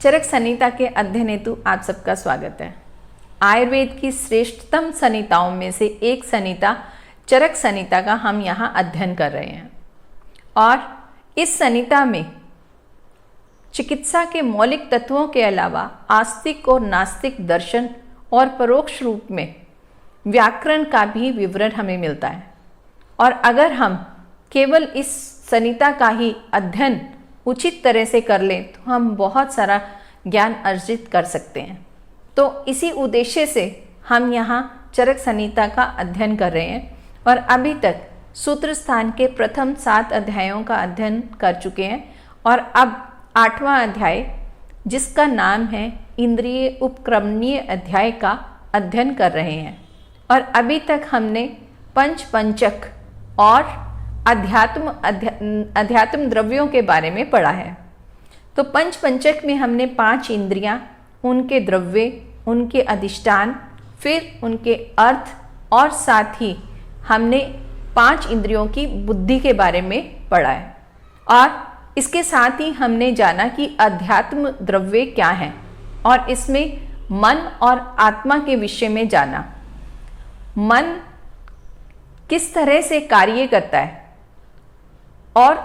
चरक संहिता के अध्ययन हेतु आप सबका स्वागत है। आयुर्वेद की श्रेष्ठतम संहिताओं में से एक संहिता चरक संहिता का हम यहाँ अध्ययन कर रहे हैं और इस संहिता में चिकित्सा के मौलिक तत्वों के अलावा आस्तिक और नास्तिक दर्शन और परोक्ष रूप में व्याकरण का भी विवरण हमें मिलता है। और अगर हम केवल इस संहिता का ही अध्ययन उचित तरह से कर लें तो हम बहुत सारा ज्ञान अर्जित कर सकते हैं। तो इसी उद्देश्य से हम यहाँ चरक संहिता का अध्ययन कर रहे हैं और अभी तक सूत्र स्थान के प्रथम 7 अध्यायों का अध्ययन कर चुके हैं और अब 8वां अध्याय जिसका नाम है इंद्रिय उपक्रमणीय अध्याय का अध्ययन कर रहे हैं। और अभी तक हमने पंचक और अध्यात्म द्रव्यों के बारे में पढ़ा है। तो पंचक में हमने 5 इंद्रियां, उनके द्रव्य, उनके अधिष्ठान, फिर उनके अर्थ और साथ ही हमने 5 इंद्रियों की बुद्धि के बारे में पढ़ा है। और इसके साथ ही हमने जाना कि अध्यात्म द्रव्य क्या है और इसमें मन और आत्मा के विषय में जाना। मन किस तरह से कार्य करता है और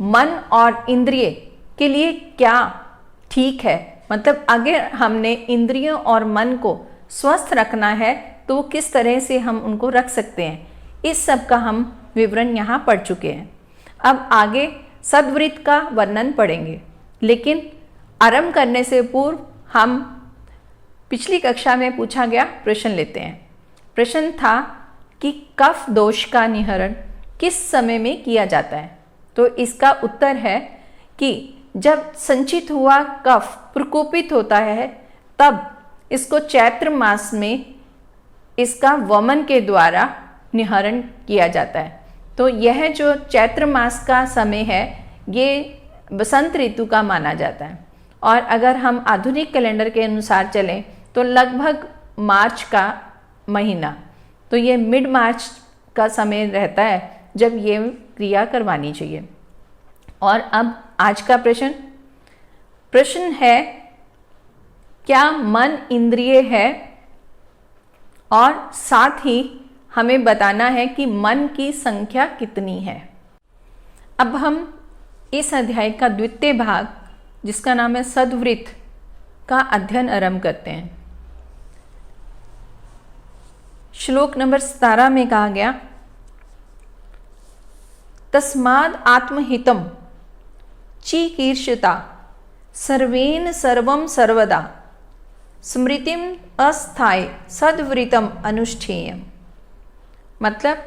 मन और इंद्रिय के लिए क्या ठीक है, मतलब अगर हमने इंद्रियों और मन को स्वस्थ रखना है तो किस तरह से हम उनको रख सकते हैं, इस सब का हम विवरण यहाँ पढ़ चुके हैं। अब आगे सद्वृत्त का वर्णन पढ़ेंगे, लेकिन आरंभ करने से पूर्व हम पिछली कक्षा में पूछा गया प्रश्न लेते हैं। प्रश्न था कि कफ दोष का निहरण किस समय में किया जाता है। तो इसका उत्तर है कि जब संचित हुआ कफ प्रकोपित होता है तब इसको चैत्र मास में इसका वमन के द्वारा निहरण किया जाता है। तो यह जो चैत्र मास का समय है ये बसंत ऋतु का माना जाता है और अगर हम आधुनिक कैलेंडर के अनुसार चलें तो लगभग मार्च का महीना, तो ये मिड मार्च का समय रहता है जब ये क्रिया करवानी चाहिए। और अब आज का प्रश्न है, क्या मन इंद्रिय है? और साथ ही हमें बताना है कि मन की संख्या कितनी है। अब हम इस अध्याय का द्वितीय भाग जिसका नाम है सद्वृत्त का अध्ययन आरंभ करते हैं। श्लोक नंबर 17 में कहा गया, तस्माद् आत्महितं चिकीर्षता सर्वेन सर्वं सर्वदा स्मृतिम अस्थाय सद्वृत्तम अनुष्ठेयम्। मतलब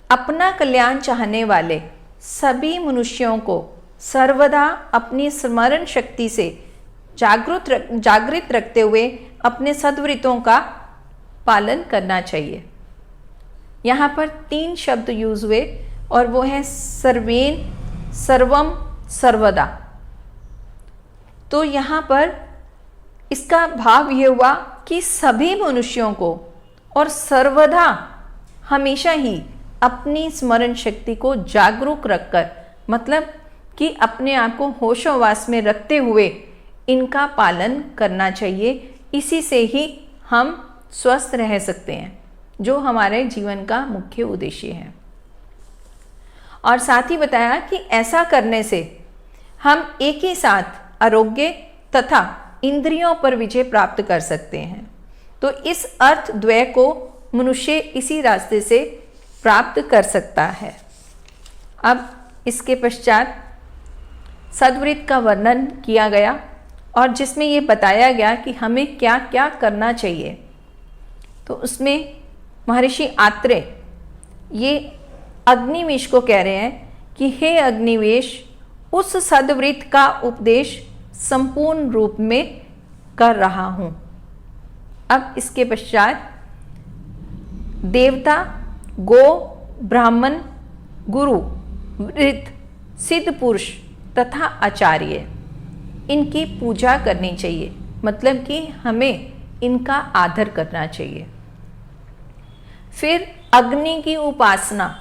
अपना कल्याण चाहने वाले सभी मनुष्यों को सर्वदा अपनी स्मरण शक्ति से जागृत रखते हुए अपने सद्वृत्तों का पालन करना चाहिए। यहाँ पर 3 शब्द यूज हुए और वो है सर्वेन, सर्वम, सर्वदा। तो यहाँ पर इसका भाव ये हुआ कि सभी मनुष्यों को और सर्वदा हमेशा ही अपनी स्मरण शक्ति को जागरूक रखकर, मतलब कि अपने आप को होशोवास में रखते हुए इनका पालन करना चाहिए। इसी से ही हम स्वस्थ रह सकते हैं, जो हमारे जीवन का मुख्य उद्देश्य है। और साथ ही बताया कि ऐसा करने से हम एक ही साथ आरोग्य तथा इंद्रियों पर विजय प्राप्त कर सकते हैं। तो इस अर्थ द्वय को मनुष्य इसी रास्ते से प्राप्त कर सकता है। अब इसके पश्चात सद्वृत्त का वर्णन किया गया और जिसमें ये बताया गया कि हमें क्या क्या करना चाहिए। तो उसमें महर्षि आत्रेय ये अग्निवेश को कह रहे हैं कि हे अग्निवेश, उस सद्वृत्त का उपदेश संपूर्ण रूप में कर रहा हूं। अब इसके पश्चात देवता, गो, ब्राह्मण, गुरु, वृद्ध, सिद्ध पुरुष तथा आचार्य, इनकी पूजा करनी चाहिए, मतलब कि हमें इनका आदर करना चाहिए। फिर अग्नि की उपासना,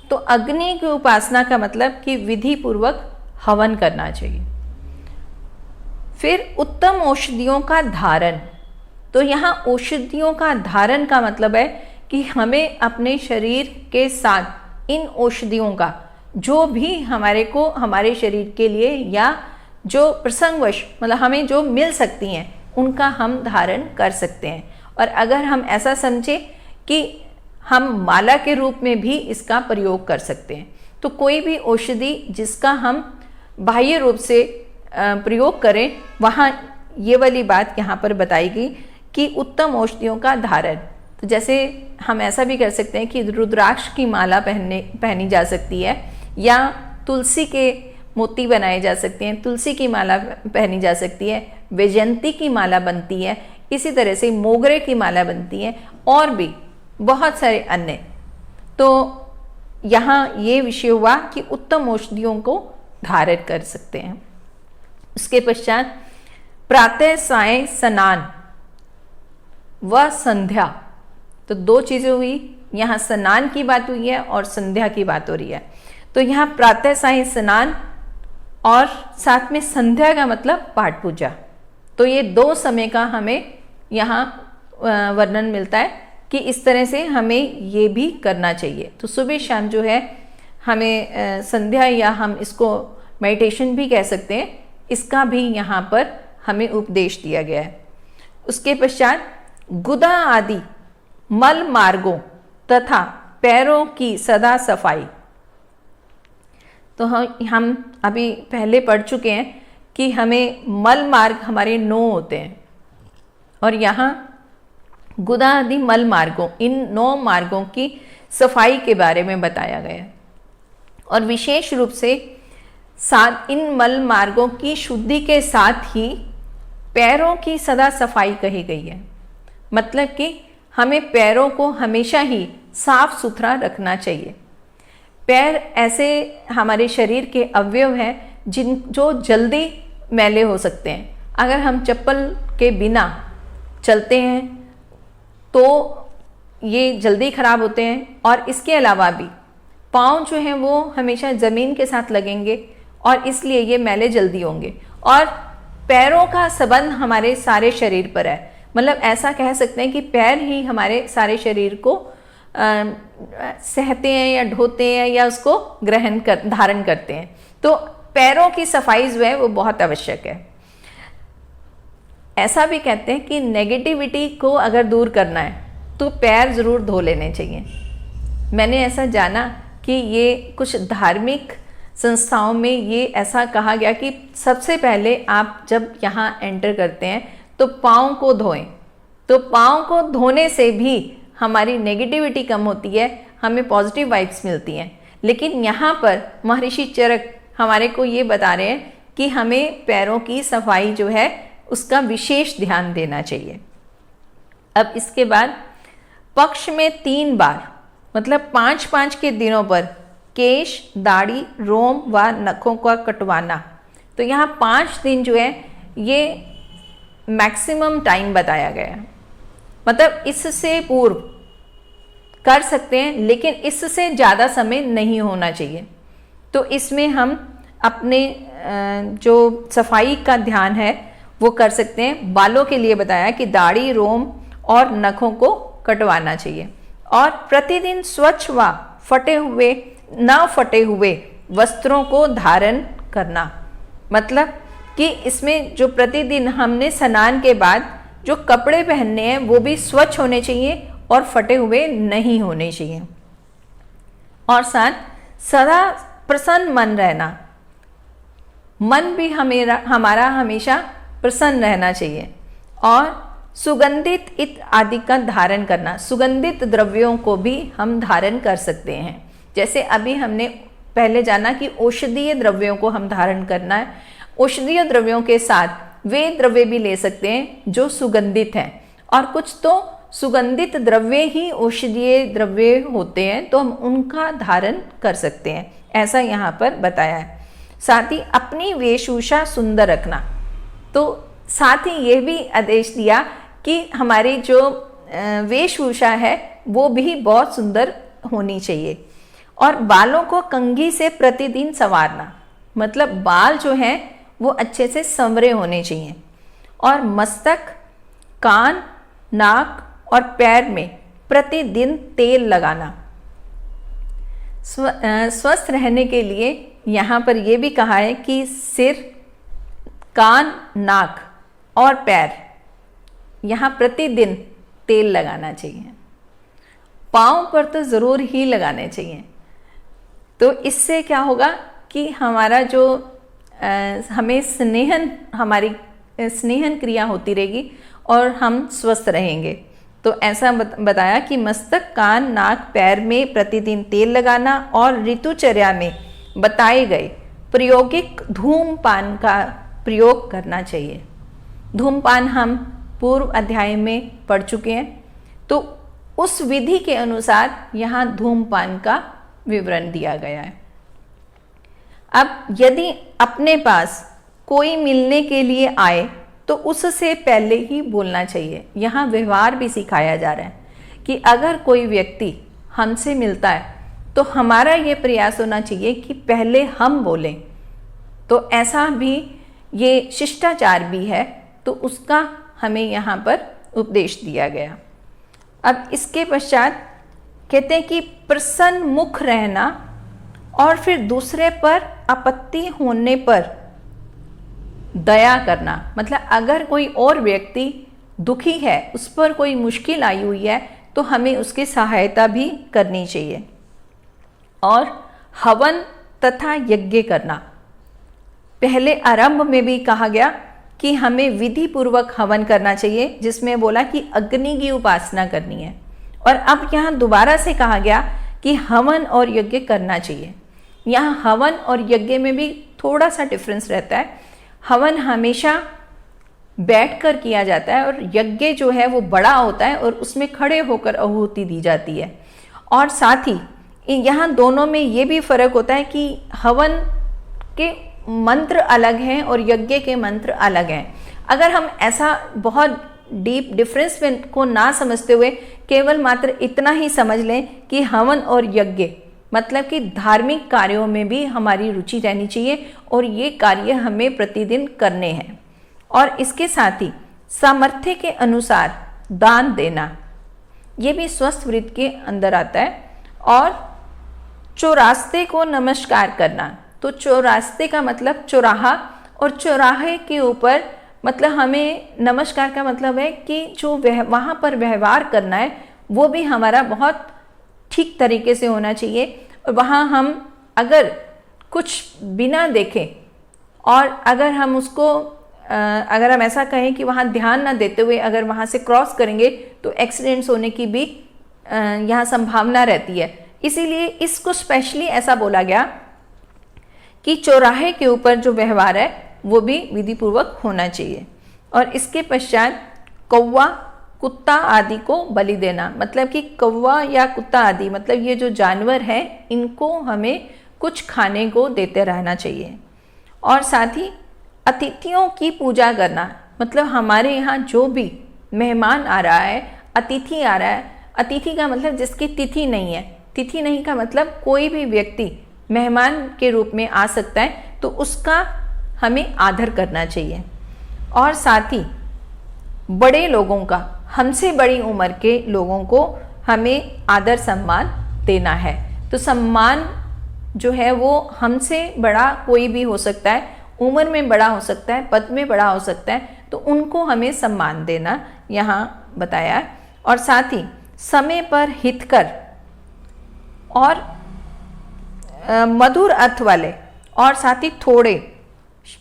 तो अग्नि की उपासना का मतलब कि विधि पूर्वक हवन करना चाहिए। फिर उत्तम औषधियों का धारण। तो यहाँ औषधियों का धारण का मतलब है कि हमें अपने शरीर के साथ इन औषधियों का जो भी हमारे को हमारे शरीर के लिए या जो प्रसंगवश मतलब हमें जो मिल सकती हैं उनका हम धारण कर सकते हैं। और अगर हम ऐसा समझें कि हम माला के रूप में भी इसका प्रयोग कर सकते हैं, तो कोई भी औषधि जिसका हम बाह्य रूप से प्रयोग करें, वहाँ ये वाली बात यहाँ पर बताई गई कि उत्तम औषधियों का धारण। तो जैसे हम ऐसा भी कर सकते हैं कि रुद्राक्ष की माला पहनी जा सकती है, या तुलसी के मोती बनाए जा सकते हैं, तुलसी की माला पहनी जा सकती है, वैजयंती की माला बनती है, इसी तरह से मोगरे की माला बनती है, और भी बहुत सारे अन्य। तो यहाँ ये विषय हुआ कि उत्तम औषधियों को धारण कर सकते हैं। उसके पश्चात प्रातः सायं स्नान व संध्या। तो दो चीज़ें हुई, यहाँ स्नान की बात हुई है और संध्या की बात हो रही है। तो यहाँ प्रातः सायं स्नान और साथ में संध्या का मतलब पाठ पूजा। तो ये दो समय का हमें यहाँ वर्णन मिलता है कि इस तरह से हमें ये भी करना चाहिए। तो सुबह शाम जो है हमें संध्या, या हम इसको मेडिटेशन भी कह सकते हैं, इसका भी यहाँ पर हमें उपदेश दिया गया है। उसके पश्चात गुदा आदि मल मार्गों तथा पैरों की सदा सफाई। तो हम अभी पहले पढ़ चुके हैं कि हमें मल मार्ग हमारे 9 होते हैं, और यहाँ गुदा आदि मल मार्गों, इन 9 मार्गों की सफाई के बारे में बताया गया है। और विशेष रूप से साथ इन मल मार्गों की शुद्धि के साथ ही पैरों की सदा सफाई कही गई है। मतलब कि हमें पैरों को हमेशा ही साफ सुथरा रखना चाहिए। पैर ऐसे हमारे शरीर के अवयव हैं जो जल्दी मैले हो सकते हैं। अगर हम चप्पल के बिना चलते हैं तो ये जल्दी खराब होते हैं, और इसके अलावा भी पाँव जो हैं वो हमेशा ज़मीन के साथ लगेंगे और इसलिए ये मैले जल्दी होंगे। और पैरों का संबंध हमारे सारे शरीर पर है, मतलब ऐसा कह सकते हैं कि पैर ही हमारे सारे शरीर को सहते हैं या ढोते हैं या उसको धारण करते हैं। तो पैरों की सफाई जो है वो बहुत आवश्यक है। ऐसा भी कहते हैं कि नेगेटिविटी को अगर दूर करना है तो पैर ज़रूर धो लेने चाहिए। मैंने ऐसा जाना कि ये कुछ धार्मिक संस्थाओं में ये ऐसा कहा गया कि सबसे पहले आप जब यहाँ एंटर करते हैं तो पाँव को धोएं। तो पाँव को धोने से भी हमारी नेगेटिविटी कम होती है, हमें पॉजिटिव वाइब्स मिलती हैं। लेकिन यहाँ पर महर्षि चरक हमारे को ये बता रहे हैं कि हमें पैरों की सफाई जो है उसका विशेष ध्यान देना चाहिए। अब इसके बाद पक्ष में 3 बार मतलब 5-5 के दिनों पर केश, दाढ़ी, रोम व नखों का कटवाना। तो यहाँ 5 दिन जो है ये मैक्सिमम टाइम बताया गया है। मतलब इससे पूर्व कर सकते हैं लेकिन इससे ज़्यादा समय नहीं होना चाहिए। तो इसमें हम अपने जो सफाई का ध्यान है वो कर सकते हैं। बालों के लिए बताया कि दाढ़ी, रोम और नखों को कटवाना चाहिए, और प्रतिदिन स्वच्छ व न फटे हुए वस्त्रों को धारण करना। मतलब कि इसमें जो प्रतिदिन हमने स्नान के बाद जो कपड़े पहनने हैं वो भी स्वच्छ होने चाहिए और फटे हुए नहीं होने चाहिए। और साथ सदा प्रसन्न मन रहना, मन भी हमारा हमेशा प्रसन्न रहना चाहिए। और सुगंधित इत्र आदि का धारण करना, सुगंधित द्रव्यों को भी हम धारण कर सकते हैं। जैसे अभी हमने पहले जाना कि औषधीय द्रव्यों को हम धारण करना है। औषधीय द्रव्यों के साथ वे द्रव्य भी ले सकते हैं जो सुगंधित हैं, और कुछ तो सुगंधित द्रव्य ही औषधीय द्रव्य होते हैं तो हम उनका धारण कर सकते हैं, ऐसा यहाँ पर बताया है। साथ ही अपनी वेशभूषा सुंदर रखना, तो साथ ही ये भी आदेश दिया कि हमारी जो वेशभूषा है वो भी बहुत सुंदर होनी चाहिए। और बालों को कंघी से प्रतिदिन संवारना, मतलब बाल जो हैं वो अच्छे से संवरे होने चाहिए। और मस्तक, कान, नाक और पैर में प्रतिदिन तेल लगाना। स्वस्थ रहने के लिए यहाँ पर यह भी कहा है कि सिर, कान, नाक और पैर यहाँ प्रतिदिन तेल लगाना चाहिए। पाँव पर तो ज़रूर ही लगाने चाहिए। तो इससे क्या होगा कि हमारा जो हमें हमारी स्नेहन क्रिया होती रहेगी और हम स्वस्थ रहेंगे। तो ऐसा बताया कि मस्तक, कान, नाक, पैर में प्रतिदिन तेल लगाना और ऋतुचर्या में बताए गए प्रायोगिक धूमपान का प्रयोग करना चाहिए। धूमपान हम पूर्व अध्याय में पढ़ चुके हैं, तो उस विधि के अनुसार यहाँ धूमपान का विवरण दिया गया है। अब यदि अपने पास कोई मिलने के लिए आए तो उससे पहले ही बोलना चाहिए। यहाँ व्यवहार भी सिखाया जा रहा है कि अगर कोई व्यक्ति हमसे मिलता है तो हमारा ये प्रयास होना चाहिए कि पहले हम बोलें। तो ऐसा भी ये शिष्टाचार भी है, तो उसका हमें यहाँ पर उपदेश दिया गया। अब इसके पश्चात कहते हैं कि प्रसन्न मुख रहना और फिर दूसरे पर आपत्ति होने पर दया करना। मतलब अगर कोई और व्यक्ति दुखी है, उस पर कोई मुश्किल आई हुई है, तो हमें उसकी सहायता भी करनी चाहिए। और हवन तथा यज्ञ करना। पहले आरंभ में भी कहा गया कि हमें विधि पूर्वक हवन करना चाहिए, जिसमें बोला कि अग्नि की उपासना करनी है। और अब यहाँ दोबारा से कहा गया कि हवन और यज्ञ करना चाहिए। यहाँ हवन और यज्ञ में भी थोड़ा सा डिफरेंस रहता है। हवन हमेशा बैठकर किया जाता है और यज्ञ जो है वो बड़ा होता है और उसमें खड़े होकर आहुति दी जाती है। और साथ ही यहाँ दोनों में ये भी फर्क होता है कि हवन के मंत्र अलग हैं और यज्ञ के मंत्र अलग हैं। अगर हम ऐसा बहुत डीप डिफरेंस को ना समझते हुए केवल मात्र इतना ही समझ लें कि हवन और यज्ञ मतलब कि धार्मिक कार्यों में भी हमारी रुचि रहनी चाहिए और ये कार्य हमें प्रतिदिन करने हैं। और इसके साथ ही सामर्थ्य के अनुसार दान देना, ये भी स्वस्थ वृत्ति के अंदर आता है। और चौरास्ते को नमस्कार करना। तो चौरास्ते का मतलब चौराहा, और चौराहे के ऊपर मतलब हमें नमस्कार का मतलब है कि जो वहाँ पर व्यवहार करना है वो भी हमारा बहुत ठीक तरीके से होना चाहिए। और वहाँ हम अगर कुछ बिना देखें और अगर हम उसको अगर हम ऐसा कहें कि वहाँ ध्यान ना देते हुए अगर वहाँ से क्रॉस करेंगे तो एक्सीडेंट्स होने की भी यहाँ संभावना रहती है। इसीलिए इसको स्पेशली ऐसा बोला गया कि चौराहे के ऊपर जो व्यवहार है वो भी विधि पूर्वक होना चाहिए। और इसके पश्चात कौवा, कुत्ता आदि को बलि देना। मतलब कि कौवा या कुत्ता आदि मतलब ये जो जानवर हैं, इनको हमें कुछ खाने को देते रहना चाहिए। और साथ ही अतिथियों की पूजा करना। मतलब हमारे यहाँ जो भी मेहमान आ रहा है, अतिथि आ रहा है, अतिथि का मतलब जिसकी तिथि नहीं है। तिथि नहीं का मतलब कोई भी व्यक्ति मेहमान के रूप में आ सकता है, तो उसका हमें आदर करना चाहिए। और साथ ही बड़े लोगों का, हमसे बड़ी उम्र के लोगों को हमें आदर सम्मान देना है। तो सम्मान जो है वो हमसे बड़ा कोई भी हो सकता है, उम्र में बड़ा हो सकता है, पद में बड़ा हो सकता है, तो उनको हमें सम्मान देना यहाँ बताया। और साथ ही समय पर हितकर और मधुर अर्थ वाले और साथ ही थोड़े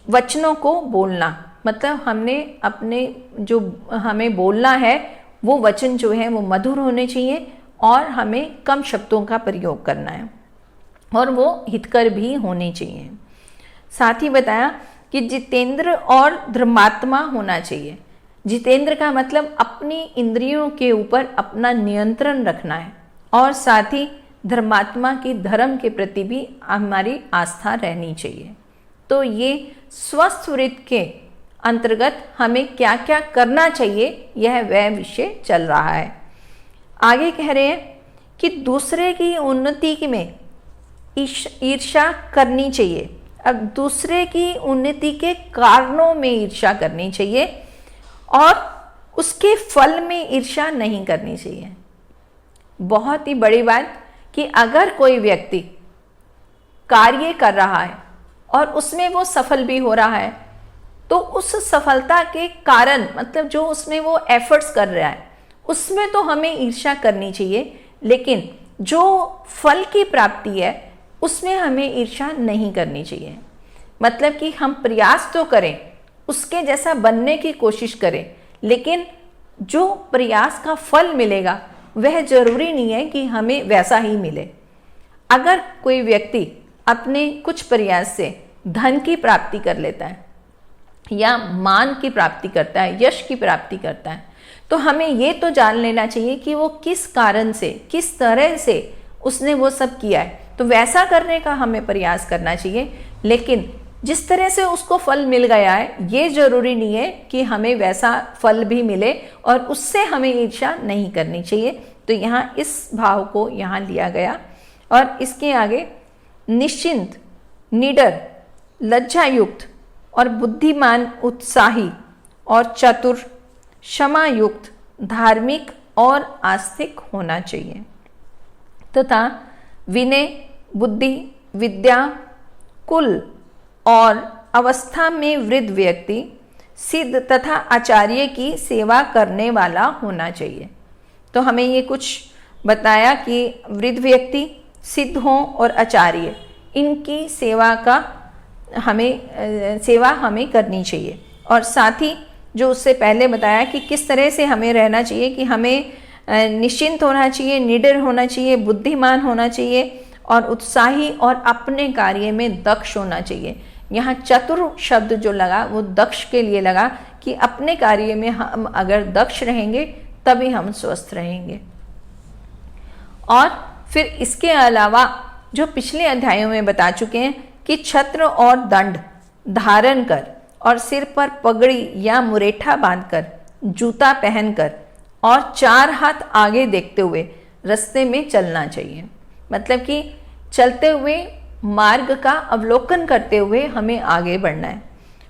वचनों को बोलना। मतलब हमने अपने जो हमें बोलना है वो वचन जो है वो मधुर होने चाहिए और हमें कम शब्दों का प्रयोग करना है और वो हितकर भी होने चाहिए। साथ ही बताया कि जितेंद्र और धर्मात्मा होना चाहिए। जितेंद्र का मतलब अपनी इंद्रियों के ऊपर अपना नियंत्रण रखना है और साथ ही धर्मात्मा की धर्म के प्रति भी हमारी आस्था रहनी चाहिए। तो ये स्वस्थ वृत्ति के अंतर्गत हमें क्या क्या करना चाहिए, यह वह विषय चल रहा है। आगे कह रहे हैं कि दूसरे की उन्नति में ईर्ष्या करनी चाहिए। अब दूसरे की उन्नति के कारणों में ईर्ष्या करनी चाहिए और उसके फल में ईर्ष्या नहीं करनी चाहिए। बहुत ही बड़ी बात कि अगर कोई व्यक्ति कार्य कर रहा है और उसमें वो सफल भी हो रहा है, तो उस सफलता के कारण मतलब जो उसमें वो एफर्ट्स कर रहा है उसमें तो हमें ईर्ष्या करनी चाहिए, लेकिन जो फल की प्राप्ति है उसमें हमें ईर्ष्या नहीं करनी चाहिए। मतलब कि हम प्रयास तो करें, उसके जैसा बनने की कोशिश करें, लेकिन जो प्रयास का फल मिलेगा वह जरूरी नहीं है कि हमें वैसा ही मिले। अगर कोई व्यक्ति अपने कुछ प्रयास से धन की प्राप्ति कर लेता है या मान की प्राप्ति करता है, यश की प्राप्ति करता है, तो हमें ये तो जान लेना चाहिए कि वो किस कारण से, किस तरह से उसने वो सब किया है, तो वैसा करने का हमें प्रयास करना चाहिए। लेकिन जिस तरह से उसको फल मिल गया है ये जरूरी नहीं है कि हमें वैसा फल भी मिले और उससे हमें ईर्ष्या नहीं करनी चाहिए। तो यहाँ इस भाव को यहाँ लिया गया। और इसके आगे निश्चिंत, निडर, लज्जायुक्त और बुद्धिमान, उत्साही और चतुर, क्षमायुक्त, धार्मिक और आस्तिक होना चाहिए तथा विनय, बुद्धि, विद्या, कुल और अवस्था में वृद्ध व्यक्ति, सिद्ध तथा आचार्य की सेवा करने वाला होना चाहिए। तो हमें ये कुछ बताया कि वृद्ध व्यक्ति, सिद्ध हों और आचार्य, इनकी सेवा हमें करनी चाहिए। और साथ ही जो उससे पहले बताया कि किस तरह से हमें रहना चाहिए, कि हमें निश्चिंत होना चाहिए, निडर होना चाहिए, बुद्धिमान होना चाहिए और उत्साही और अपने कार्य में दक्ष होना चाहिए। यहाँ चतुर शब्द जो लगा वो दक्ष के लिए लगा कि अपने कार्य में हम अगर दक्ष रहेंगे तभी हम स्वस्थ रहेंगे। और फिर इसके अलावा जो पिछले अध्यायों में बता चुके हैं कि छत्र और दंड धारण कर और सिर पर पगड़ी या मुरेठा बांधकर, जूता पहनकर और 4 हाथ आगे देखते हुए रास्ते में चलना चाहिए। मतलब कि चलते हुए मार्ग का अवलोकन करते हुए हमें आगे बढ़ना है।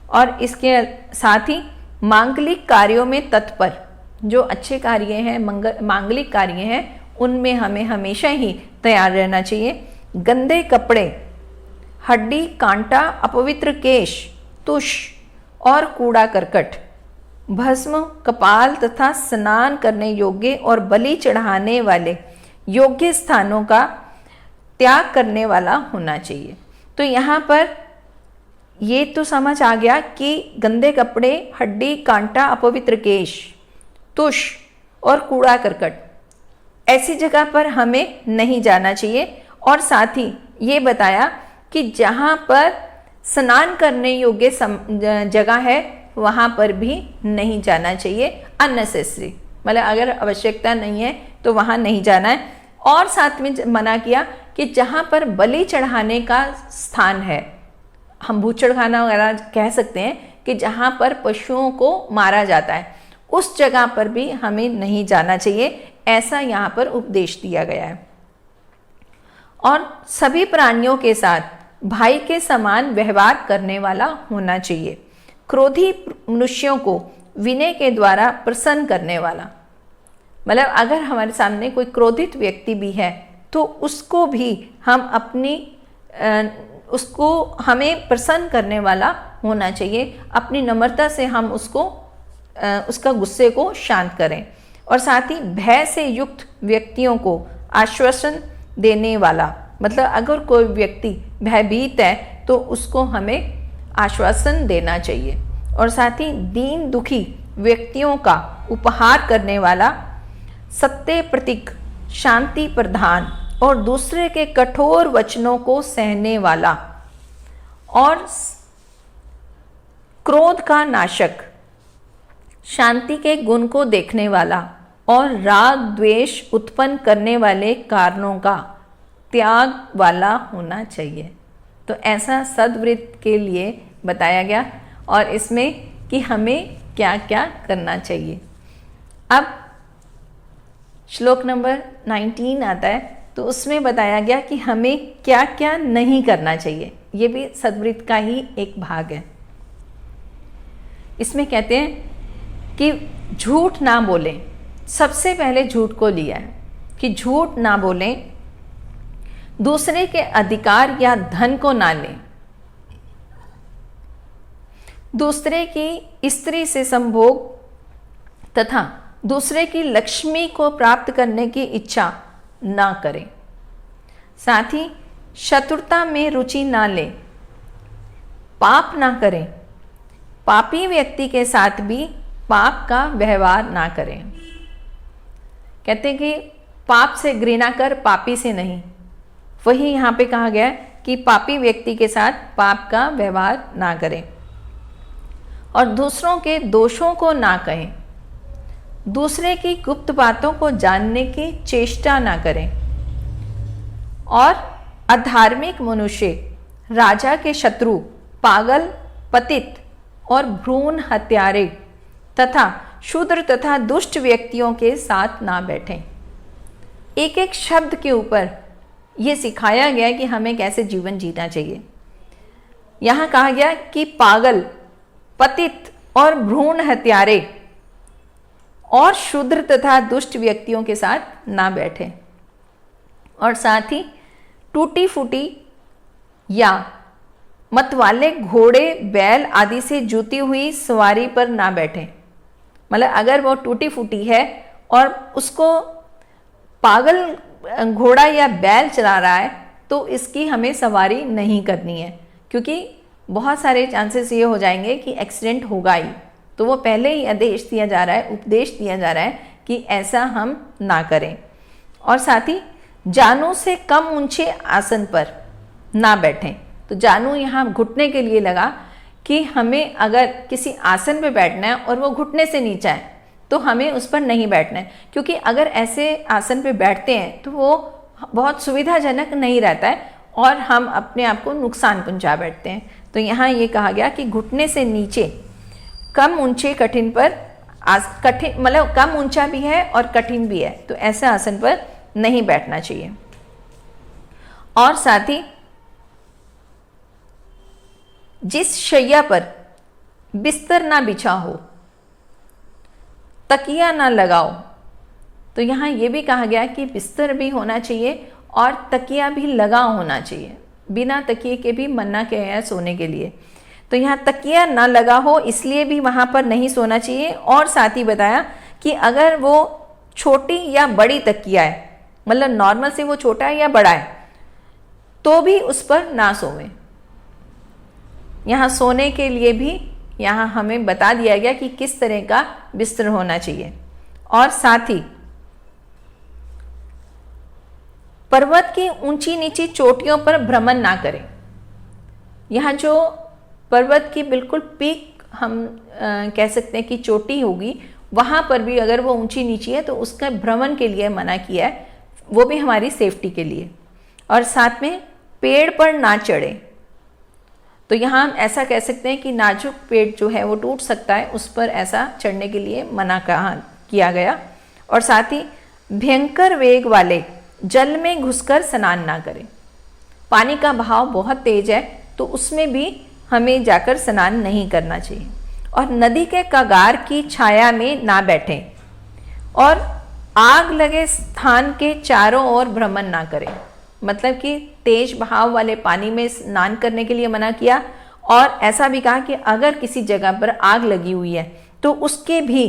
और इसके साथ ही मांगलिक कार्यों में तत्पर, जो अच्छे कार्य हैं, मांगलिक कार्य हैं, उनमें हमें हमेशा ही तैयार रहना चाहिए। गंदे कपड़े, हड्डी कांटा, अपवित्र केश, तुष और कूड़ा करकट, भस्म, कपाल तथा स्नान करने योग्य और बलि चढ़ाने वाले योग्य स्थानों का त्याग करने वाला होना चाहिए। तो यहाँ पर ये तो समझ आ गया कि गंदे कपड़े, हड्डी कांटा, अपवित्र केश, तुष और कूड़ा करकट, ऐसी जगह पर हमें नहीं जाना चाहिए। और साथ ही ये बताया कि जहाँ पर स्नान करने योग्य जगह है वहाँ पर भी नहीं जाना चाहिए, अननेसेसरी, मतलब अगर आवश्यकता नहीं है तो वहाँ नहीं जाना है। और साथ में मना किया कि जहाँ पर बलि चढ़ाने का स्थान है, हम भूचड़ खाना वगैरह कह सकते हैं, कि जहाँ पर पशुओं को मारा जाता है उस जगह पर भी हमें नहीं जाना चाहिए, ऐसा यहाँ पर उपदेश दिया गया है। और सभी प्राणियों के साथ भाई के समान व्यवहार करने वाला होना चाहिए। क्रोधी मनुष्यों को विनय के द्वारा प्रसन्न करने वाला, मतलब अगर हमारे सामने कोई क्रोधित व्यक्ति भी है तो उसको भी हम उसको हमें प्रसन्न करने वाला होना चाहिए। अपनी नम्रता से हम उसका गुस्से को शांत करें। और साथ ही भय से युक्त व्यक्तियों को आश्वासन देने वाला, मतलब अगर कोई व्यक्ति भयभीत है तो उसको हमें आश्वासन देना चाहिए। और साथ ही दीन दुखी व्यक्तियों का उपहार करने वाला, सत्य प्रतीक, शांति प्रधान और दूसरे के कठोर वचनों को सहने वाला और क्रोध का नाशक, शांति के गुण को देखने वाला और राग द्वेष उत्पन्न करने वाले कारणों का त्याग वाला होना चाहिए। तो ऐसा सद्वृत्त के लिए बताया गया और इसमें कि हमें क्या क्या करना चाहिए। अब श्लोक नंबर 19 आता है, तो उसमें बताया गया कि हमें क्या क्या नहीं करना चाहिए। ये भी सद्वृत्त का ही एक भाग है। इसमें कहते हैं कि झूठ ना बोलें। सबसे पहले झूठ को लिया है कि झूठ ना बोलें, दूसरे के अधिकार या धन को ना लें, दूसरे की स्त्री से संभोग तथा दूसरे की लक्ष्मी को प्राप्त करने की इच्छा ना करें, साथ ही शत्रुता में रुचि ना लें, पाप ना करें, पापी व्यक्ति के साथ भी पाप का व्यवहार ना करें। कहते हैं कि पाप से घृणा कर, पापी से नहीं। वही यहाँ पे कहा गया है कि पापी व्यक्ति के साथ पाप का व्यवहार ना करें और दूसरों के दोषों को ना कहें, दूसरे की गुप्त बातों को जानने की चेष्टा ना करें और अधार्मिक मनुष्य, राजा के शत्रु, पागल, पतित और भ्रूण हत्यारे तथा शूद्र तथा दुष्ट व्यक्तियों के साथ ना बैठें। एक एक शब्द के ऊपर ये सिखाया गया कि हमें कैसे जीवन जीना चाहिए। यहाँ कहा गया कि पागल, पतित और भ्रूण हत्यारे और शूद्र तथा दुष्ट व्यक्तियों के साथ ना बैठें और साथ ही टूटी फूटी या मतवाले घोड़े, बैल आदि से जुती हुई सवारी पर ना बैठें। मतलब अगर वो टूटी फूटी है और उसको पागल घोड़ा या बैल चला रहा है तो इसकी हमें सवारी नहीं करनी है, क्योंकि बहुत सारे चांसेस ये हो जाएंगे कि एक्सीडेंट होगा ही। तो वो पहले ही आदेश दिया जा रहा है, उपदेश दिया जा रहा है कि ऐसा हम ना करें। और साथ ही जानू से कम ऊंचे आसन पर ना बैठें। तो जानू यहाँ घुटने के लिए लगा कि हमें अगर किसी आसन पे बैठना है और वो घुटने से नीचा है तो हमें उस पर नहीं बैठना है, क्योंकि अगर ऐसे आसन पे बैठते हैं तो वो बहुत सुविधाजनक नहीं रहता है और हम अपने आप को नुकसान पहुंचा बैठते हैं। तो यहाँ ये कहा गया कि घुटने से नीचे कम ऊंचे कठिन पर कठिन मतलब कम ऊंचा भी है और कठिन भी है, तो ऐसे आसन पर नहीं बैठना चाहिए। और साथ ही जिस शैया पर बिस्तर ना बिछा हो, तकिया ना लगाओ। तो यहाँ ये भी कहा गया कि बिस्तर भी होना चाहिए और तकिया भी लगा होना चाहिए। बिना तकिए के भी मना किया है सोने के लिए। तो यहाँ तकिया ना लगा हो इसलिए भी वहाँ पर नहीं सोना चाहिए। और साथ ही बताया कि अगर वो छोटी या बड़ी तकिया है, मतलब नॉर्मल से वो छोटा है या बड़ा है, तो भी उस पर ना सोवें। यहाँ सोने के लिए भी यहाँ हमें बता दिया गया कि किस तरह का बिस्तर होना चाहिए। और साथ ही पर्वत की ऊंची नीची चोटियों पर भ्रमण ना करें। यहाँ जो पर्वत की बिल्कुल पीक हम कह सकते हैं कि चोटी होगी, वहाँ पर भी अगर वो ऊंची नीची है तो उसका भ्रमण के लिए मना किया है, वो भी हमारी सेफ्टी के लिए। और साथ में पेड़ पर ना चढ़े। तो यहाँ हम ऐसा कह सकते हैं कि नाजुक पेड़ जो है वो टूट सकता है, उस पर ऐसा चढ़ने के लिए मना किया गया। और साथ ही भयंकर वेग वाले जल में घुसकर स्नान ना करें। पानी का बहाव बहुत तेज है तो उसमें भी हमें जाकर स्नान नहीं करना चाहिए। और नदी के कगार की छाया में ना बैठें और आग लगे स्थान के चारों ओर भ्रमण ना करें। मतलब कि तेज बहाव वाले पानी में स्नान करने के लिए मना किया। और ऐसा भी कहा कि अगर किसी जगह पर आग लगी हुई है तो उसके भी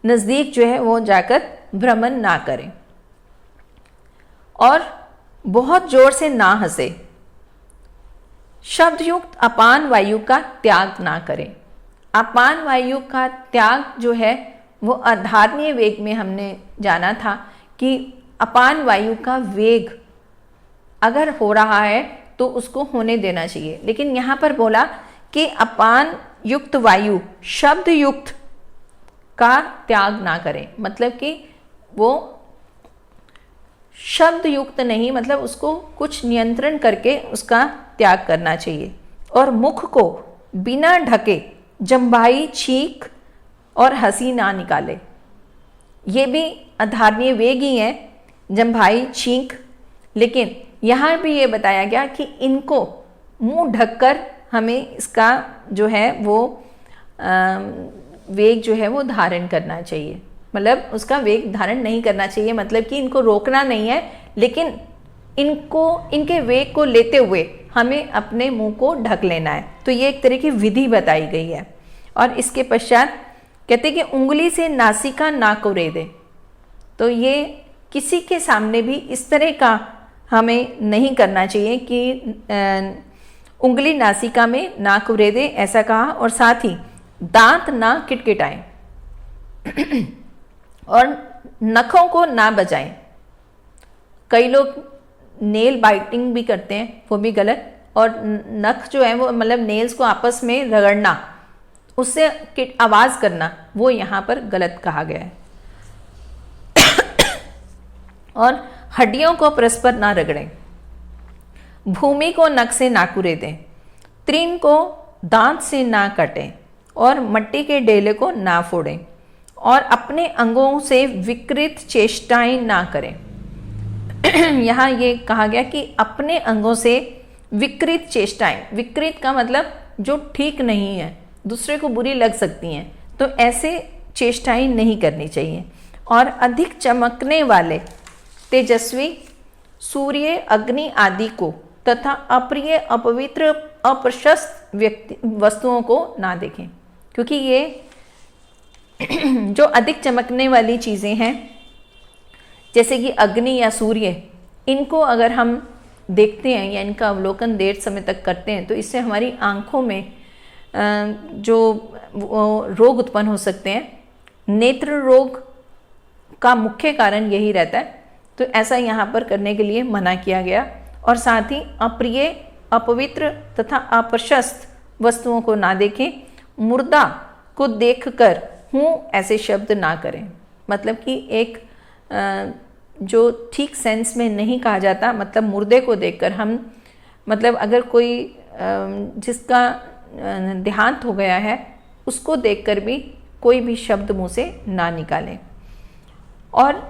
नज़दीक जो है वो जाकर भ्रमण ना करें। और बहुत जोर से ना हंसे। शब्दयुक्त अपान वायु का त्याग ना करें। अपान वायु का त्याग जो है वो अधारणीय वेग में हमने जाना था कि अपान वायु का वेग अगर हो रहा है तो उसको होने देना चाहिए, लेकिन यहाँ पर बोला कि अपान युक्त वायु शब्द युक्त का त्याग ना करें। मतलब कि वो शब्द युक्त नहीं, मतलब उसको कुछ नियंत्रण करके उसका त्याग करना चाहिए। और मुख को बिना ढके जम्भाई, छींक और हंसी ना निकाले। ये भी अधारणीय वेग ही है, जम्भाई, छींक। लेकिन यहाँ भी ये बताया गया कि इनको मुंह ढककर हमें इसका जो है वो वेग जो है वो धारण करना चाहिए। मतलब उसका वेग धारण नहीं करना चाहिए, मतलब कि इनको रोकना नहीं है, लेकिन इनके वेग को लेते हुए हमें अपने मुंह को ढक लेना है। तो ये एक तरह की विधि बताई गई है। और इसके पश्चात कहते हैं कि उंगली से नासिका ना कुरेदे। तो ये किसी के सामने भी इस तरह का हमें नहीं करना चाहिए कि उंगली नासिका में ना कुरेदे, ऐसा कहा। और साथ ही दांत ना किटकिटाएं और नखों को ना बजाएं। कई लोग नेल बाइटिंग भी करते हैं, वो भी गलत। और नख जो है वो मतलब नेल्स को आपस में रगड़ना, उससे आवाज़ करना, वो यहाँ पर गलत कहा गया है। और हड्डियों को परस्पर ना रगड़ें, भूमि को नख से ना कुरेदें, तृण को दांत से ना काटें और मट्टी के डेले को ना फोड़ें और अपने अंगों से विकृत चेष्टाएं ना करें। यहाँ ये कहा गया कि अपने अंगों से विकृत चेष्टाएं, विकृत का मतलब जो ठीक नहीं है, दूसरे को बुरी लग सकती हैं, तो ऐसे चेष्टाएं नहीं करनी चाहिए। और अधिक चमकने वाले तेजस्वी सूर्य, अग्नि आदि को तथा अप्रिय, अपवित्र, अप्रशस्त वस्तुओं को ना देखें, क्योंकि ये जो अधिक चमकने वाली चीज़ें हैं जैसे कि अग्नि या सूर्य, इनको अगर हम देखते हैं या इनका अवलोकन देर समय तक करते हैं तो इससे हमारी आँखों में जो रोग उत्पन्न हो सकते हैं। नेत्र रोग का मुख्य कारण यही रहता है, तो ऐसा यहाँ पर करने के लिए मना किया गया। और साथ ही अप्रिय, अपवित्र तथा अप्रशस्त वस्तुओं को ना देखें। मुर्दा को देखकर हूँ ऐसे शब्द ना करें, मतलब कि एक जो ठीक सेंस में नहीं कहा जाता, मतलब मुर्दे को देखकर हम, मतलब अगर कोई जिसका देहांत हो गया है उसको देखकर भी कोई भी शब्द मुंह से ना निकालें। और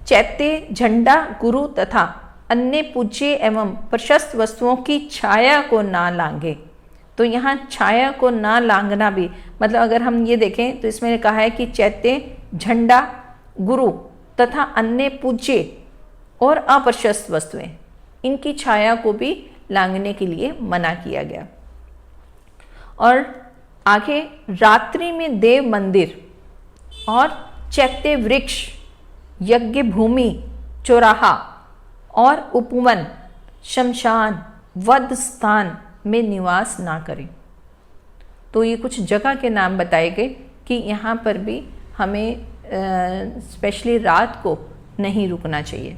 चैत्य, झंडा, गुरु तथा अन्य पूज्य एवं प्रशस्त वस्तुओं की छाया को ना लांघे। तो यहाँ छाया को ना लांघना भी, मतलब अगर हम ये देखें तो इसमें कहा है कि चैत्य, झंडा, गुरु तथा अन्य पूज्य और अप्रशस्त वस्तुएं, इनकी छाया को भी लांघने के लिए मना किया गया। और आगे रात्रि में देव मंदिर और चैत्य वृक्ष, यज्ञ भूमि, चौराहा और उपवन, शमशान, वध स्थान में निवास ना करें। तो ये कुछ जगह के नाम बताए गए कि यहाँ पर भी हमें स्पेशली रात को नहीं रुकना चाहिए।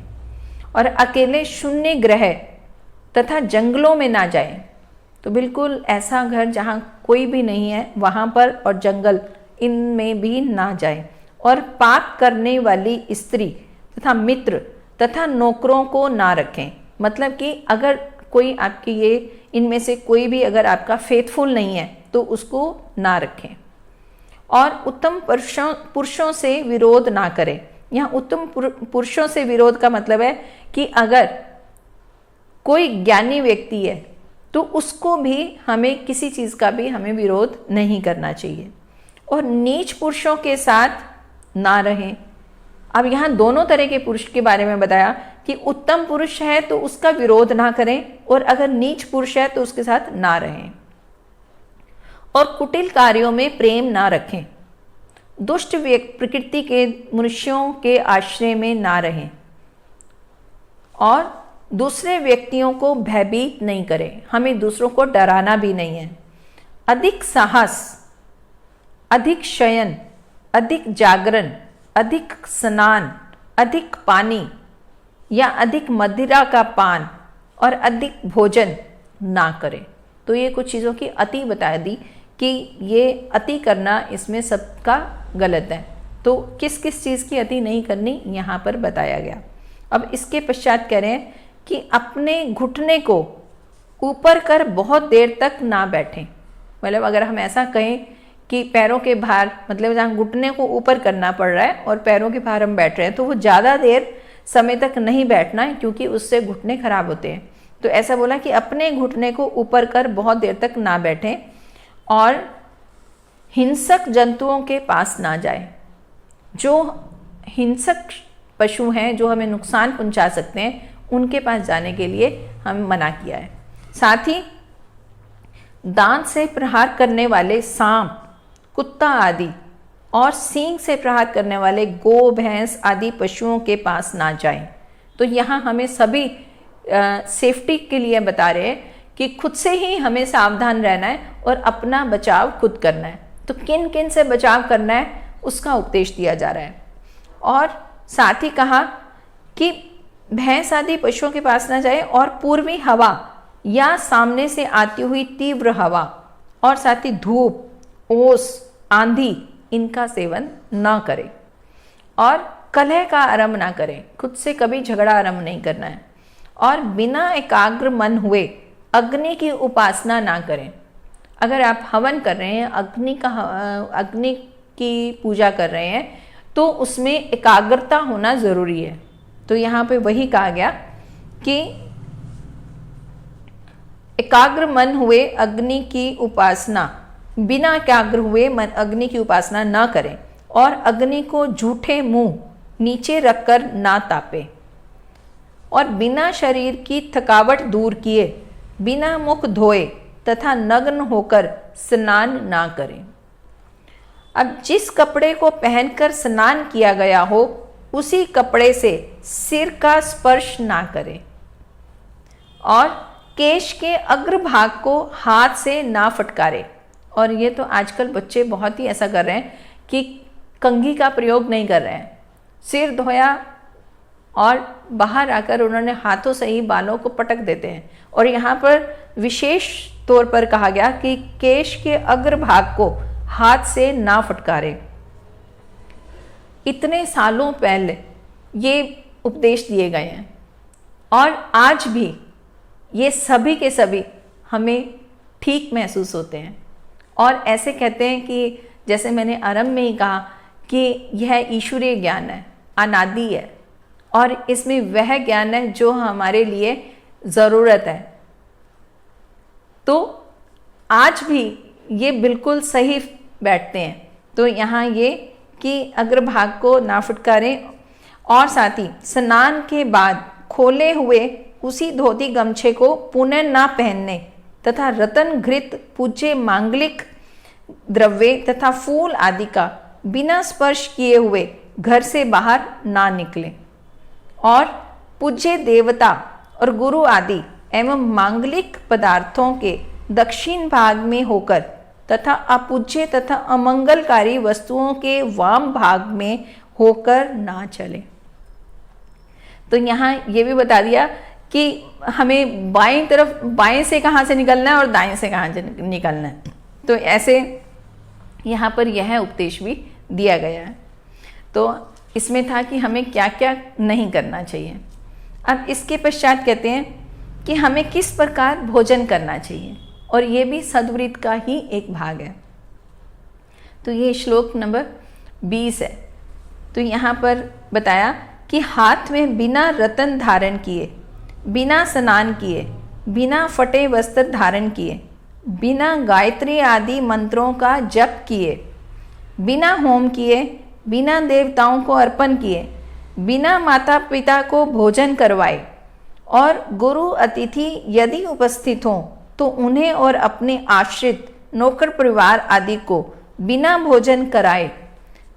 और अकेले शून्य ग्रह तथा जंगलों में ना जाएं। तो बिल्कुल ऐसा घर जहाँ कोई भी नहीं है वहाँ पर, और जंगल, इनमें भी ना जाएं। और पाप करने वाली स्त्री तथा मित्र तथा नौकरों को ना रखें। मतलब कि अगर कोई आपकी ये इनमें से कोई भी अगर आपका फेथफुल नहीं है तो उसको ना रखें। और उत्तम पुरुषों से विरोध ना करें। यहाँ उत्तम पुरुषों से विरोध का मतलब है कि अगर कोई ज्ञानी व्यक्ति है तो उसको भी हमें किसी चीज़ का भी हमें विरोध नहीं करना चाहिए। और नीच पुरुषों के साथ ना रहें। अब यहाँ दोनों तरह के पुरुष के बारे में बताया कि उत्तम पुरुष है तो उसका विरोध ना करें, और अगर नीच पुरुष है तो उसके साथ ना रहें। और कुटिल कार्यों में प्रेम ना रखें। दुष्ट प्रकृति के मनुष्यों के आश्रय में ना रहें। और दूसरे व्यक्तियों को भयभीत नहीं करें। हमें दूसरों को डराना भी नहीं है। अधिक साहस, अधिक शयन, अधिक जागरण, अधिक स्नान, अधिक पानी या अधिक मदिरा का पान और अधिक भोजन ना करें। तो ये कुछ चीज़ों की अति बता दी कि ये अति करना इसमें सबका गलत है। तो किस किस चीज़ की अति नहीं करनी यहाँ पर बताया गया। अब इसके पश्चात कह रहे हैं कि अपने घुटने को ऊपर कर बहुत देर तक ना बैठें। मतलब अगर हम ऐसा कहें कि पैरों के भार, मतलब जहाँ घुटने को ऊपर करना पड़ रहा है और पैरों के भार हम बैठ रहे हैं, तो वो ज़्यादा देर समय तक नहीं बैठना है, क्योंकि उससे घुटने खराब होते हैं। तो ऐसा बोला कि अपने घुटने को ऊपर कर बहुत देर तक ना बैठें और हिंसक जंतुओं के पास ना जाए। जो हिंसक पशु हैं जो हमें नुकसान पहुंचा सकते हैं उनके पास जाने के लिए हमें मना किया है। साथ ही दांत से प्रहार करने वाले सांप, कुत्ता आदि और सींग से प्रहार करने वाले गौ, भैंस आदि पशुओं के पास ना जाएं। तो यहाँ हमें सभी सेफ्टी के लिए बता रहे हैं कि खुद से ही हमें सावधान रहना है और अपना बचाव खुद करना है। तो किन किन से बचाव करना है उसका उपदेश दिया जा रहा है। और साथ ही कहा कि भैंस आदि पशुओं के पास ना जाए और पूर्वी हवा या सामने से आती हुई तीव्र हवा और साथ ही धूप, ओस, आंधी इनका सेवन ना करें और कलह का आरंभ ना करें। खुद से कभी झगड़ा आरंभ नहीं करना है और बिना एकाग्र मन हुए अग्नि की उपासना ना करें। अगर आप हवन कर रहे हैं, अग्नि की पूजा कर रहे हैं, तो उसमें एकाग्रता होना ज़रूरी है। तो यहाँ पे वही कहा गया कि एकाग्र मन हुए अग्नि की उपासना, बिना एकाग्र हुए मन अग्नि की उपासना ना करें और अग्नि को झूठे मुंह नीचे रखकर ना तापे और बिना शरीर की थकावट दूर किए बिना मुख धोए तथा नग्न होकर स्नान ना करें। अब जिस कपड़े को पहनकर स्नान किया गया हो उसी कपड़े से सिर का स्पर्श ना करें और केश के अग्रभाग को हाथ से ना फटकारे। और ये तो आजकल बच्चे बहुत ही ऐसा कर रहे हैं कि कंघी का प्रयोग नहीं कर रहे हैं, सिर धोया और बाहर आकर उन्होंने हाथों से ही बालों को पटक देते हैं। और यहाँ पर विशेष तौर पर कहा गया कि केश के अग्रभाग को हाथ से ना फटकारे। इतने सालों पहले ये उपदेश दिए गए हैं और आज भी ये सभी के सभी हमें ठीक महसूस होते हैं। और ऐसे कहते हैं कि जैसे मैंने आरंभ में ही कहा कि यह ईश्वरीय ज्ञान है, अनादि है और इसमें वह ज्ञान है जो हमारे लिए ज़रूरत है। तो आज भी ये बिल्कुल सही बैठते हैं। तो यहाँ ये कि अग्रभाग को ना फुटकारें और साथ ही स्नान के बाद खोले हुए उसी धोती गमछे को पुनः ना पहनने तथा रतन घृत पूज्य मांगलिक द्रव्य तथा फूल आदि का बिना स्पर्श किए हुए घर से बाहर ना निकले और पूज्य देवता और गुरु आदि एवं मांगलिक पदार्थों के दक्षिण भाग में होकर तथा अपूज्य तथा अमंगलकारी वस्तुओं के वाम भाग में होकर ना चले। तो यहाँ ये भी बता दिया कि हमें बाएं तरफ, बाएं से कहाँ से निकलना है और दाएं से कहाँ से निकलना है। तो ऐसे यहाँ पर यह उपदेश भी दिया गया है। तो इसमें था कि हमें क्या क्या नहीं करना चाहिए। अब इसके पश्चात कहते हैं कि हमें किस प्रकार भोजन करना चाहिए और ये भी सद्वृत्त का ही एक भाग है। तो ये श्लोक नंबर 20 है। तो यहाँ पर बताया कि हाथ में बिना रतन धारण किए, बिना स्नान किए, बिना फटे वस्त्र धारण किए, बिना गायत्री आदि मंत्रों का जप किए, बिना होम किए, बिना देवताओं को अर्पण किए, बिना माता पिता को भोजन करवाए और गुरु अतिथि यदि उपस्थित हों तो उन्हें और अपने आश्रित नौकर परिवार आदि को बिना भोजन कराए,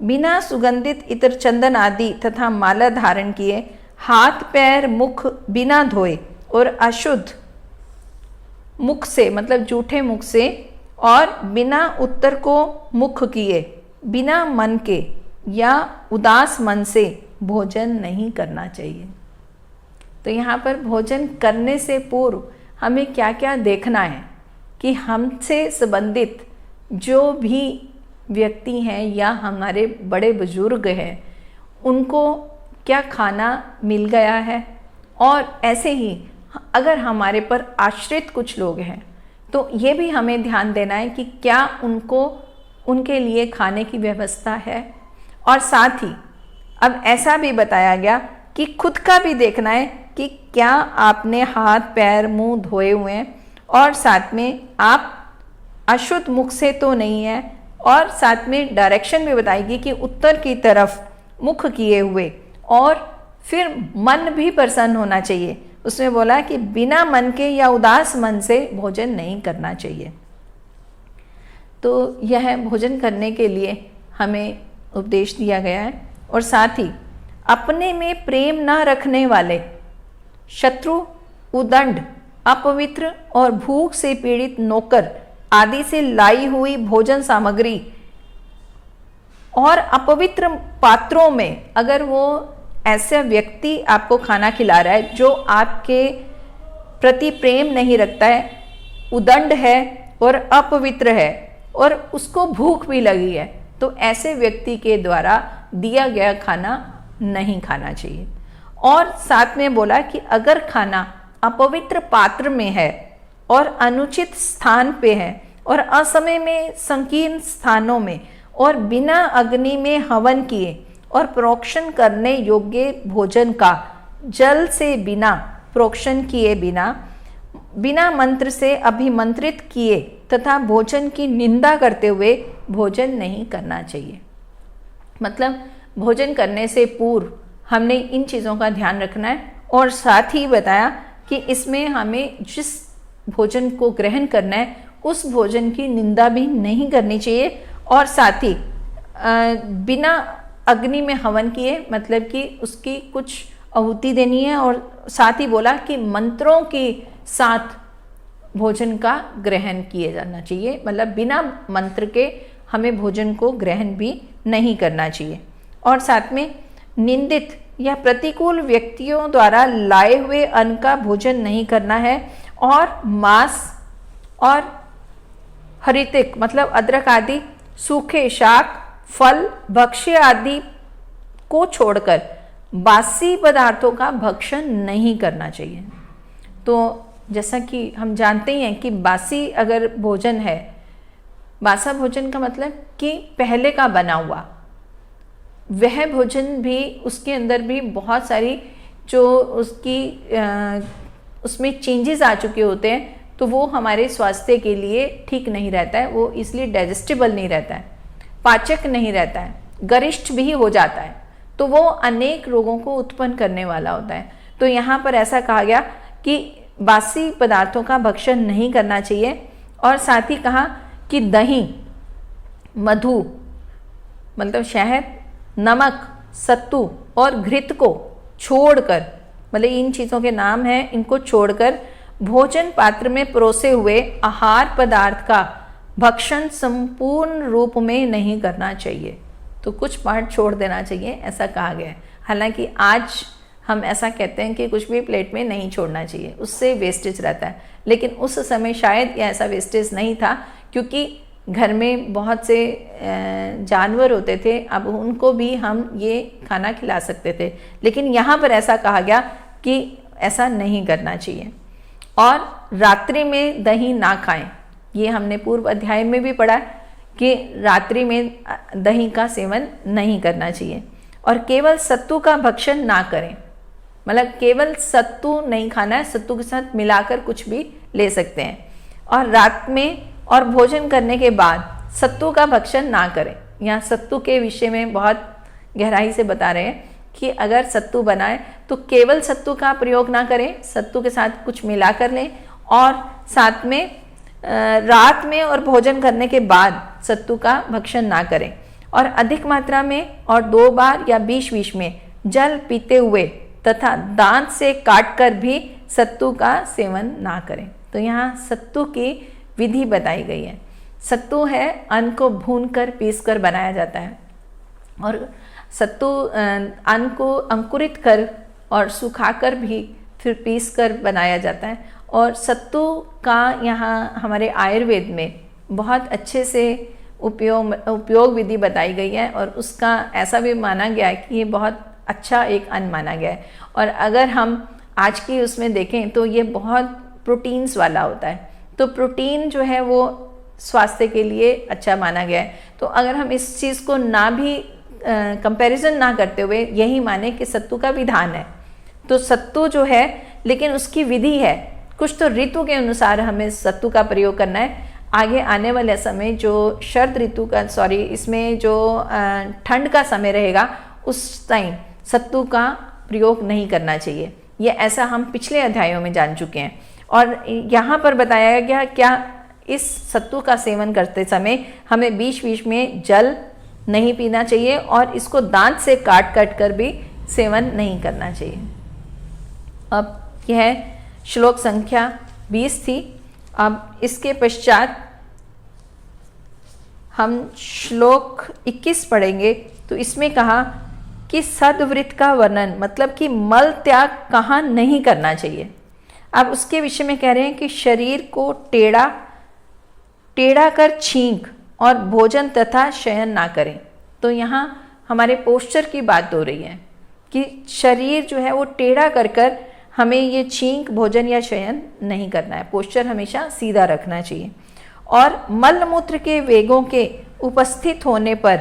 बिना सुगंधित इत्र चंदन आदि तथा माला धारण किए, हाथ पैर मुख बिना धोए और अशुद्ध मुख से, मतलब जूठे मुख से और बिना उत्तर को मुख किए, बिना मन के या उदास मन से भोजन नहीं करना चाहिए। तो यहाँ पर भोजन करने से पूर्व हमें क्या क्या देखना है कि हमसे संबंधित जो भी व्यक्ति हैं या हमारे बड़े बुजुर्ग हैं उनको क्या खाना मिल गया है। और ऐसे ही अगर हमारे पर आश्रित कुछ लोग हैं तो ये भी हमें ध्यान देना है कि क्या उनको उनके लिए खाने की व्यवस्था है। और साथ ही अब ऐसा भी बताया गया कि खुद का भी देखना है कि क्या आपने हाथ पैर मुंह धोए हुए हैं और साथ में आप अशुद्ध मुख से तो नहीं है, और साथ में डायरेक्शन भी बताएगी कि उत्तर की तरफ मुख किए हुए, और फिर मन भी प्रसन्न होना चाहिए। उसमें बोला कि बिना मन के या उदास मन से भोजन नहीं करना चाहिए। तो यह भोजन करने के लिए हमें उपदेश दिया गया है। और साथ ही अपने में प्रेम न रखने वाले, शत्रु, उदंड, अपवित्र और भूख से पीड़ित नौकर आदि से लाई हुई भोजन सामग्री और अपवित्र पात्रों में अगर वो ऐसा व्यक्ति आपको खाना खिला रहा है जो आपके प्रति प्रेम नहीं रखता है, उदंड है और अपवित्र है और उसको भूख भी लगी है, तो ऐसे व्यक्ति के द्वारा दिया गया खाना नहीं खाना चाहिए। और साथ में बोला कि अगर खाना अपवित्र पात्र में है और अनुचित स्थान पे है और असमय में संकीर्ण स्थानों में और बिना अग्नि में हवन किए और प्रोक्षण करने योग्य भोजन का जल से बिना प्रोक्षण किए बिना मंत्र से अभिमंत्रित किए तथा भोजन की निंदा करते हुए भोजन नहीं करना चाहिए। मतलब भोजन करने से पूर्व हमने इन चीज़ों का ध्यान रखना है। और साथ ही बताया कि इसमें हमें जिस भोजन को ग्रहण करना है उस भोजन की निंदा भी नहीं करनी चाहिए, और साथ ही बिना अग्नि में हवन किए, मतलब कि उसकी कुछ आहुति देनी है। और साथ ही बोला कि मंत्रों के साथ भोजन का ग्रहण किए जाना चाहिए, मतलब बिना मंत्र के हमें भोजन को ग्रहण भी नहीं करना चाहिए। और साथ में निंदित या प्रतिकूल व्यक्तियों द्वारा लाए हुए अन्न का भोजन नहीं करना है, और मांस और हरितिक मतलब अदरक आदि, सूखे शाक, फल, भक्ष्य आदि को छोड़कर बासी पदार्थों का भक्षण नहीं करना चाहिए। तो जैसा कि हम जानते ही हैं कि बासी अगर भोजन है, बासा भोजन का मतलब कि पहले का बना हुआ, वह भोजन भी उसके अंदर भी बहुत सारी जो उसमें चेंजेस आ चुके होते हैं, तो वो हमारे स्वास्थ्य के लिए ठीक नहीं रहता है, वो इसलिए डाइजेस्टिबल नहीं रहता है, पाचक नहीं रहता है, गरिष्ठ भी हो जाता है, तो वो अनेक रोगों को उत्पन्न करने वाला होता है। तो यहाँ पर ऐसा कहा गया कि बासी पदार्थों का भक्षण नहीं करना चाहिए। और साथ ही कहा कि दही, मधु मतलब शहद, नमक, सत्तू और घृत को छोड़कर, मतलब इन चीज़ों के नाम हैं, इनको छोड़कर भोजन पात्र में परोसे हुए आहार पदार्थ का भक्षण संपूर्ण रूप में नहीं करना चाहिए। तो कुछ पार्ट छोड़ देना चाहिए, ऐसा कहा गया है। हालांकि आज हम ऐसा कहते हैं कि कुछ भी प्लेट में नहीं छोड़ना चाहिए, उससे वेस्टेज रहता है, लेकिन उस समय शायद ये ऐसा वेस्टेज नहीं था, क्योंकि घर में बहुत से जानवर होते थे, अब उनको भी हम ये खाना खिला सकते थे, लेकिन यहाँ पर ऐसा कहा गया कि ऐसा नहीं करना चाहिए। और रात्रि में दही ना खाएं, ये हमने पूर्व अध्याय में भी पढ़ा कि रात्रि में दही का सेवन नहीं करना चाहिए। और केवल सत्तू का भक्षण ना करें, मतलब केवल सत्तू नहीं खाना है, सत्तू के साथ मिलाकर कुछ भी ले सकते हैं। और रात में और भोजन करने के बाद सत्तू का भक्षण ना करें। यहाँ सत्तू के विषय में बहुत गहराई से बता रहे हैं कि अगर सत्तू बनाए तो केवल सत्तू का प्रयोग ना करें, सत्तू के साथ कुछ मिला कर लें, और साथ में रात में और भोजन करने के बाद सत्तू का भक्षण ना करें, और अधिक मात्रा में और 2 बार या बीच में जल पीते हुए तथा दांत से काटकर भी सत्तू का सेवन ना करें। तो यहाँ सत्तू की विधि बताई गई है। सत्तू है अन्न को भूनकर पीसकर बनाया जाता है, और सत्तू अन्न को अंकुरित कर और सुखाकर भी फिर पीसकर बनाया जाता है। और सत्तू का यहाँ हमारे आयुर्वेद में बहुत अच्छे से उपयोग विधि बताई गई है, और उसका ऐसा भी माना गया है कि ये बहुत अच्छा एक अन्न माना गया है। और अगर हम आज की उसमें देखें तो ये बहुत प्रोटीन्स वाला होता है, तो प्रोटीन जो है वो स्वास्थ्य के लिए अच्छा माना गया है। तो अगर हम इस चीज़ को ना भी कंपैरिजन ना करते हुए यही माने कि सत्तू का विधान है, तो सत्तू जो है, लेकिन उसकी विधि है, कुछ तो ऋतु के अनुसार हमें सत्तू का प्रयोग करना है। आगे आने वाले समय जो शरद ऋतु का इसमें जो ठंड का समय रहेगा उस टाइम सत्तू का प्रयोग नहीं करना चाहिए। ये ऐसा हम पिछले अध्यायों में जान चुके हैं। और यहाँ पर बताया गया क्या इस सत्तू का सेवन करते समय हमें बीच बीच में जल नहीं पीना चाहिए और इसको दांत से काट काट कर भी सेवन नहीं करना चाहिए। अब यह श्लोक संख्या 20 थी। अब इसके पश्चात हम श्लोक 21 पढ़ेंगे। तो इसमें कहा कि सद्वृत्त का वर्णन, मतलब कि मल त्याग कहाँ नहीं करना चाहिए। अब उसके विषय में कह रहे हैं कि शरीर को टेढ़ा कर छींक और भोजन तथा शयन ना करें। तो यहाँ हमारे पोस्चर की बात हो रही है कि शरीर जो है वो टेढ़ा कर हमें ये छींक, भोजन या शयन नहीं करना है। पोस्चर हमेशा सीधा रखना चाहिए। और मल मूत्र के वेगों के उपस्थित होने पर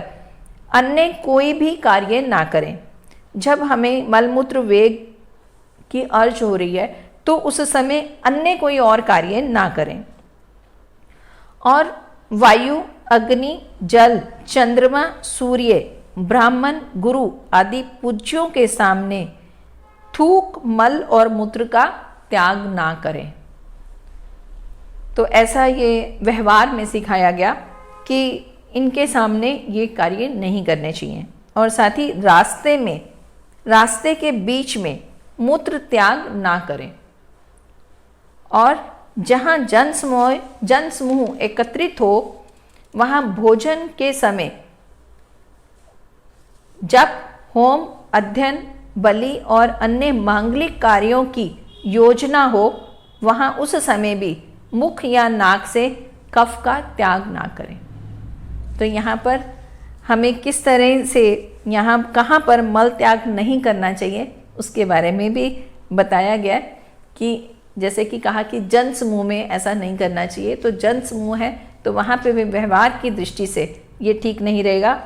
अन्य कोई भी कार्य ना करें। जब हमें मलमूत्र वेग की अर्ज हो रही है तो उस समय अन्य कोई और कार्य ना करें। और वायु, अग्नि, जल, चंद्रमा, सूर्य, ब्राह्मण, गुरु आदि पूज्यों के सामने थूक, मल और मूत्र का त्याग ना करें। तो ऐसा ये व्यवहार में सिखाया गया कि इनके सामने ये कार्य नहीं करने चाहिए। और साथ ही रास्ते के बीच में मूत्र त्याग ना करें। और जहाँ जन समूह एकत्रित हो वहाँ भोजन के समय जप, होम, अध्ययन, बलि और अन्य मांगलिक कार्यों की योजना हो, वहाँ उस समय भी मुख या नाक से कफ का त्याग ना करें। तो यहाँ पर हमें किस तरह से, यहाँ कहाँ पर मल त्याग नहीं करना चाहिए उसके बारे में भी बताया गया कि जैसे कि कहा कि जन समूह में ऐसा नहीं करना चाहिए। तो जन समूह है तो वहाँ पे भी व्यवहार की दृष्टि से ये ठीक नहीं रहेगा।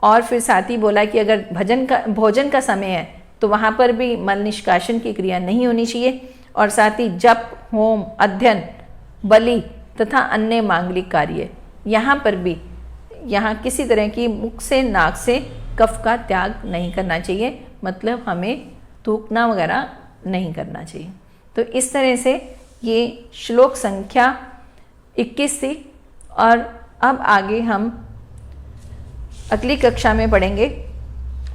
और फिर साथ ही बोला कि अगर भोजन का समय है तो वहाँ पर भी मल निष्कासन की क्रिया नहीं होनी चाहिए। और साथ ही जप, होम, अध्ययन, बलि तथा अन्य मांगलिक कार्य, यहाँ पर भी किसी तरह की मुख से, नाक से कफ का त्याग नहीं करना चाहिए। मतलब हमें थूकना वगैरह नहीं करना चाहिए। तो इस तरह से ये श्लोक संख्या 21 थी। और अब आगे हम अगली कक्षा में पढ़ेंगे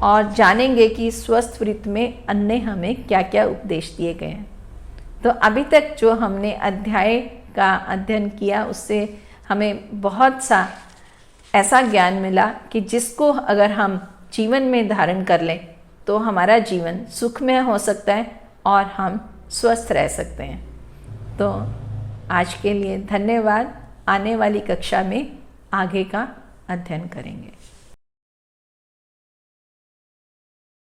और जानेंगे कि स्वस्थ वृत्त में अन्य हमें क्या क्या उपदेश दिए गए हैं। तो अभी तक जो हमने अध्याय का अध्ययन किया उससे हमें बहुत सा ऐसा ज्ञान मिला कि जिसको अगर हम जीवन में धारण कर लें तो हमारा जीवन सुखमय हो सकता है और हम स्वस्थ रह सकते हैं। तो आज के लिए धन्यवाद। आने वाली कक्षा में आगे का अध्ययन करेंगे।